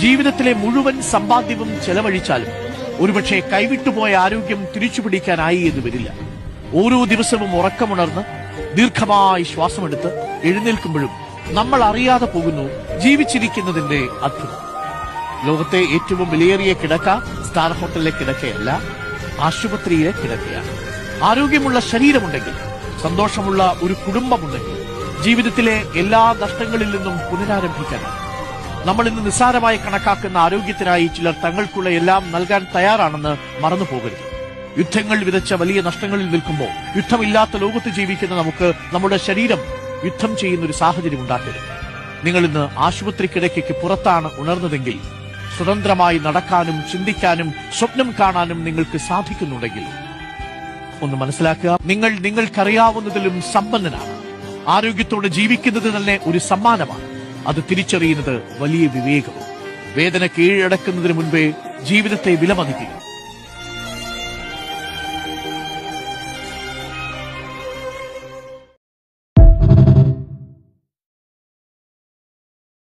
ജീവിതത്തിലെ മുഴുവൻ സമ്പാദ്യവും ചെലവഴിച്ചാലും ഒരുപക്ഷെ കൈവിട്ടുപോയ ആരോഗ്യം തിരിച്ചുപിടിക്കാനായി എന്ന് വരില്ല. ഓരോ ദിവസവും ഉറക്കമുണർന്ന് ദീർഘമായി ശ്വാസമെടുത്ത് എഴുന്നേൽക്കുമ്പോഴും നമ്മൾ അറിയാതെ പോകുന്നു ജീവിച്ചിരിക്കുന്നതിന്റെ അത്ഭുതം. ലോകത്തെ ഏറ്റവും വിലയേറിയ കിടക്ക സ്റ്റാർ ഹോട്ടലിലെ കിടക്കയല്ല, ആശുപത്രിയിലെ കിടക്കയാണ്. ആരോഗ്യമുള്ള ശരീരമുണ്ടെങ്കിൽ, സന്തോഷമുള്ള ഒരു കുടുംബമുണ്ടെങ്കിൽ ജീവിതത്തിലെ എല്ലാ നഷ്ടങ്ങളിൽ നിന്നും പുനരാരംഭിക്കാനാണ്. നമ്മൾ ഇന്ന് നിസ്സാരമായി കണക്കാക്കുന്ന ആരോഗ്യത്തിനായി ചിലർ തങ്ങൾക്കുള്ള എല്ലാം നൽകാൻ തയ്യാറാണെന്ന് മറന്നു പോകരുത്. യുദ്ധങ്ങൾ വിതച്ച വലിയ നഷ്ടങ്ങളിൽ നിൽക്കുമ്പോൾ യുദ്ധമില്ലാത്ത ലോകത്ത് ജീവിക്കുന്ന നമുക്ക് നമ്മുടെ ശരീരം യുദ്ധം ചെയ്യുന്ന ഒരു സാഹചര്യം ഉണ്ടാക്കരുത്. നിങ്ങൾ ഇന്ന് ആശുപത്രി കിടക്കയ്ക്ക് പുറത്താണ് ഉണർന്നതെങ്കിൽ സ്വതന്ത്രമായി നടക്കാനും ചിന്തിക്കാനും സ്വപ്നം കാണാനും നിങ്ങൾക്ക് സാധിക്കുന്നുണ്ടെങ്കിൽ ഒന്ന് മനസ്സിലാക്കുക, നിങ്ങൾ നിങ്ങൾക്കറിയാവുന്നതിലും സമ്പന്നനാണ്. ആരോഗ്യത്തോടെ ജീവിക്കുന്നത് തന്നെ ഒരു സമ്മാനമാണ്. അത് തിരിച്ചറിയുന്നത് വലിയ വിവേകവും. വേദന കീഴടക്കുന്നതിന് മുൻപേ ജീവിതത്തെ വിലമതിക്കുക.